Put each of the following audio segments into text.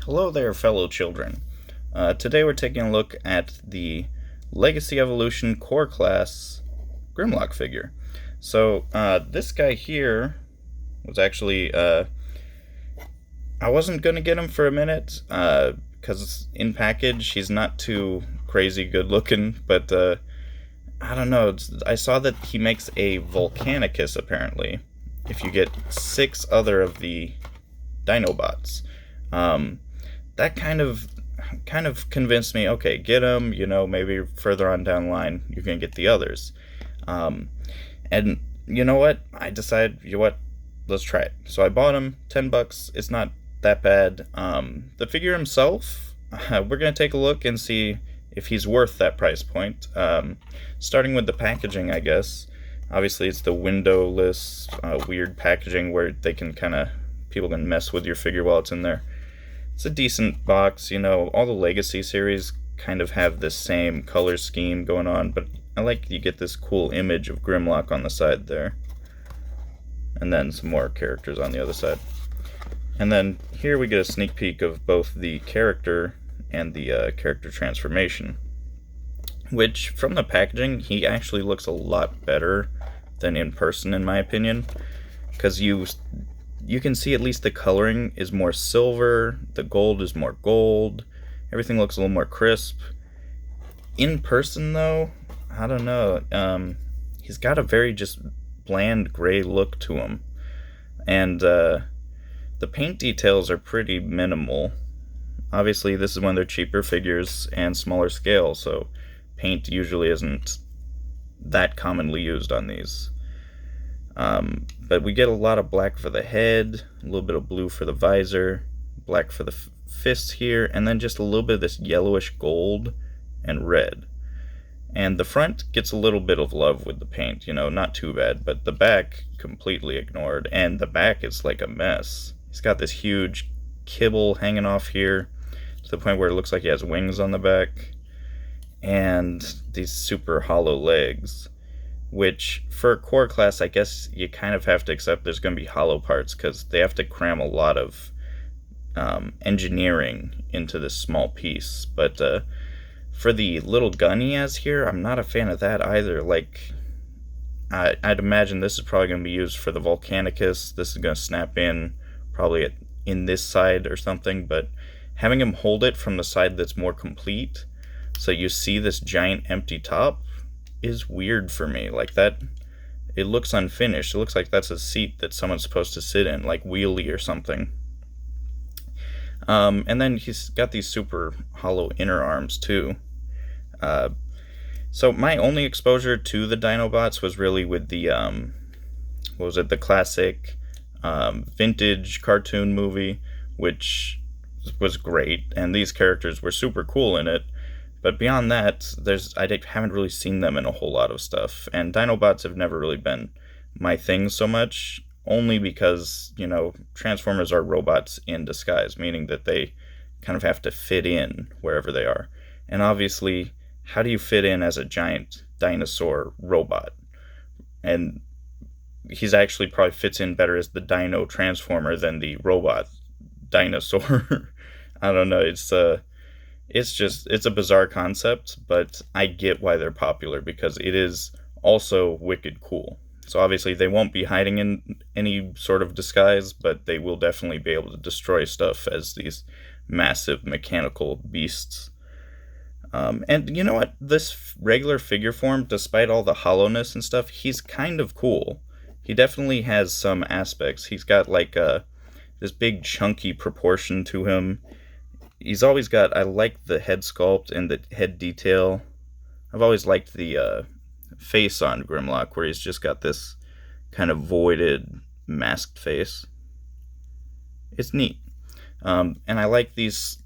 Hello there, fellow children. Today we're taking a look at the Legacy Evolution Core Class Grimlock figure. So, this guy here was actually, I wasn't going to get him for a minute, because in package he's not too crazy good looking, but I don't know, I saw that he makes a Volcanicus apparently, if you get 6 other of the Dinobots. That kind of convinced me, okay, get them, maybe further on down the line you're going to get the others. And you know what? I decided, let's try it. So I bought him, $10. It's not that bad. The figure himself, we're going to take a look and see if he's worth that price point. Starting with the packaging, I guess. Obviously, it's the windowless, weird packaging where people can mess with your figure while it's in there. It's a decent box, all the Legacy series kind of have this same color scheme going on, but I like you get this cool image of Grimlock on the side there. And then some more characters on the other side. And then here we get a sneak peek of both the character and the character transformation. Which, from the packaging, he actually looks a lot better than in person, in my opinion. Because you can see at least the coloring is more silver, the gold is more gold, everything looks a little more crisp. In person, though, I don't know, he's got a very just bland gray look to him. And the paint details are pretty minimal. Obviously, this is one of their cheaper figures and smaller scale, so paint usually isn't that commonly used on these. But we get a lot of black for the head, a little bit of blue for the visor, black for the fists here, and then just a little bit of this yellowish gold and red. And the front gets a little bit of love with the paint, not too bad, but the back completely ignored, and the back is like a mess. He's got this huge kibble hanging off here to the point where it looks like he has wings on the back, and these super hollow legs. Which, for a core class, I guess you kind of have to accept there's going to be hollow parts, because they have to cram a lot of engineering into this small piece. But for the little gun he has here, I'm not a fan of that either. Like, I'd imagine this is probably going to be used for the Volcanicus. This is going to snap in probably in this side or something, but having him hold it from the side that's more complete, so you see this giant empty top, is weird for me. Like, that, it looks unfinished. It looks like that's a seat that someone's supposed to sit in, like wheelie or something. And then he's got these super hollow inner arms too. So my only exposure to the Dinobots was really with the the classic vintage cartoon movie, which was great, and these characters were super cool in it. But beyond that, I haven't really seen them in a whole lot of stuff, and Dinobots have never really been my thing so much, only because, Transformers are robots in disguise, meaning that they kind of have to fit in wherever they are. And obviously, how do you fit in as a giant dinosaur robot? And he's actually probably fits in better as the Dino Transformer than the robot dinosaur. I don't know, it's a bizarre concept, but I get why they're popular, because it is also wicked cool. So obviously they won't be hiding in any sort of disguise, but they will definitely be able to destroy stuff as these massive mechanical beasts. And you know what? This regular figure form, despite all the hollowness and stuff, he's kind of cool. He definitely has some aspects. He's got like this big chunky proportion to him. He's always got, I like the head sculpt and the head detail. I've always liked the face on Grimlock, where he's just got this kind of voided, masked face. It's neat. And I like these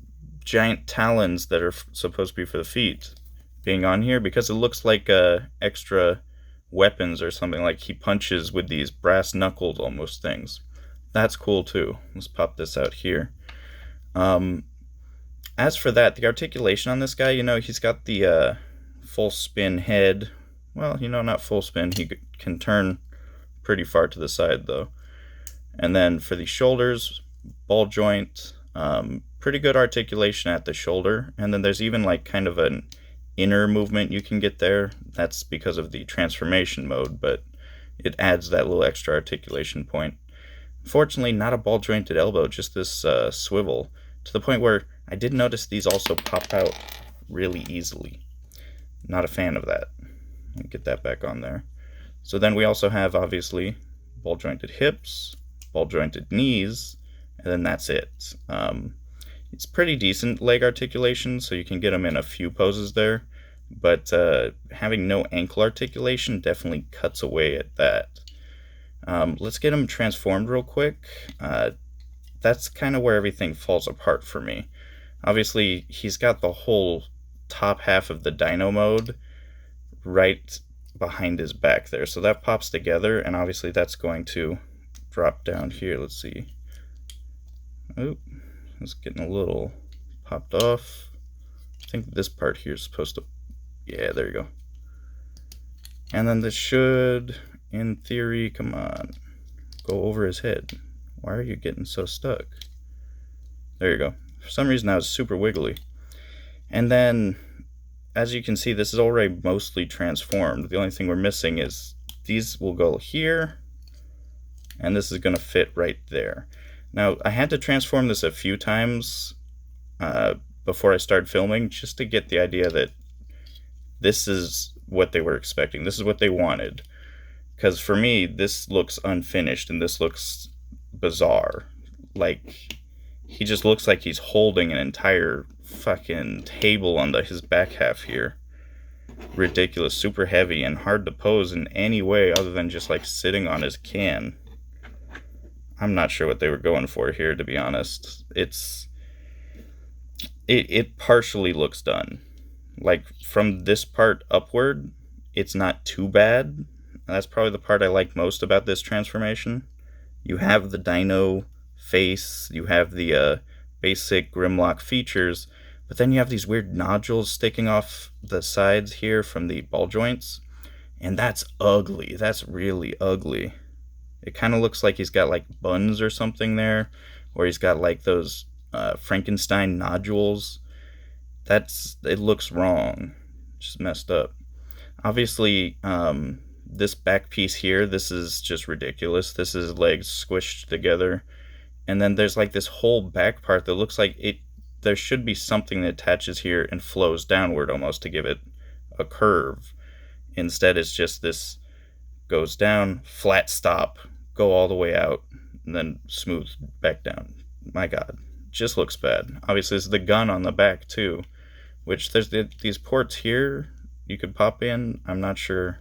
giant talons that are supposed to be for the feet being on here, because it looks like extra weapons or something, like he punches with these brass knuckled almost things. That's cool too. Let's pop this out here. As for that, the articulation on this guy, he's got the full spin head. Well, not full spin. He can turn pretty far to the side, though. And then for the shoulders, ball joint, pretty good articulation at the shoulder, and then there's even like kind of an inner movement you can get there. That's because of the transformation mode, but it adds that little extra articulation point. Fortunately, not a ball jointed elbow, just this swivel, to the point where I did notice these also pop out really easily. Not a fan of that. Get that back on there. So then we also have, obviously, ball jointed hips, ball jointed knees, and then that's it. It's pretty decent leg articulation, so you can get them in a few poses there, but having no ankle articulation definitely cuts away at that. Let's get him transformed real quick. That's kind of where everything falls apart for me. Obviously, he's got the whole top half of the dino mode right behind his back there, so that pops together, and obviously that's going to drop down here. Let's see. Oop, it's getting a little popped off. I think this part here is supposed to, yeah, there you go. And then this should, in theory, come on, go over his head. Why are you getting so stuck? There you go. For some reason that was super wiggly. And then, as you can see, this is already mostly transformed. The only thing we're missing is these will go here, and this is going to fit right there. Now, I had to transform this a few times before I started filming, just to get the idea that this is what they were expecting. This is what they wanted. Because for me, this looks unfinished, and this looks bizarre. Like, he just looks like he's holding an entire fucking table on his back half here. Ridiculous, super heavy, and hard to pose in any way other than just like sitting on his can. I'm not sure what they were going for here, to be honest. It partially looks done. Like, from this part upward, it's not too bad. That's probably the part I like most about this transformation. You have the dino face, you have the basic Grimlock features, but then you have these weird nodules sticking off the sides here from the ball joints, and that's ugly. That's really ugly. It kind of looks like he's got like buns or something there, or he's got like those Frankenstein nodules. It looks wrong, just messed up. Obviously, this back piece here, this is just ridiculous. This is legs squished together, and then there's like this whole back part that looks like there should be something that attaches here and flows downward almost to give it a curve. Instead, it's just this goes down, flat stop, go all the way out, and then smooth back down. My God, just looks bad. Obviously, there's the gun on the back too, which there's these ports here you could pop in. I'm not sure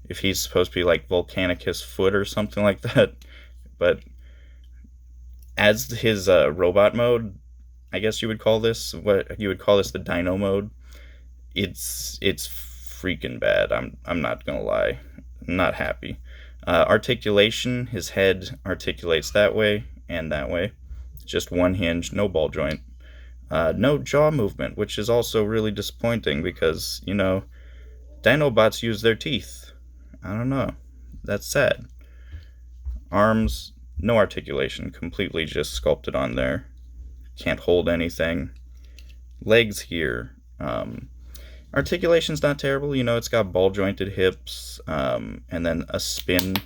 if he's supposed to be like Volcanicus foot or something like that, but as his robot mode, I guess you would call this, what you would call this, the dino mode. It's freaking bad. I'm not gonna lie. I'm not happy. Articulation, his head articulates that way and that way. Just one hinge, no ball joint. No jaw movement, which is also really disappointing because, you know, Dinobots use their teeth. I don't know. That's sad. Arms, no articulation, completely just sculpted on there. Can't hold anything. Legs here. Articulation's not terrible. You know, it's got ball jointed hips, and then a spin,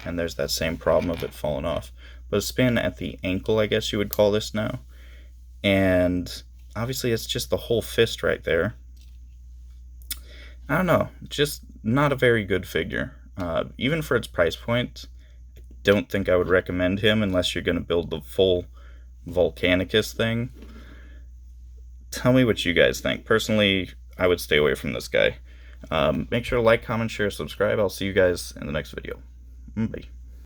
and there's that same problem of it falling off. But a spin at the ankle, I guess you would call this now. And obviously it's just the whole fist right there. I don't know, just not a very good figure. Even for its price point, I don't think I would recommend him unless you're going to build the full Volcanicus thing. Tell me what you guys think. Personally, I would stay away from this guy. Make sure to like, comment, share, subscribe. I'll see you guys in the next video. Bye.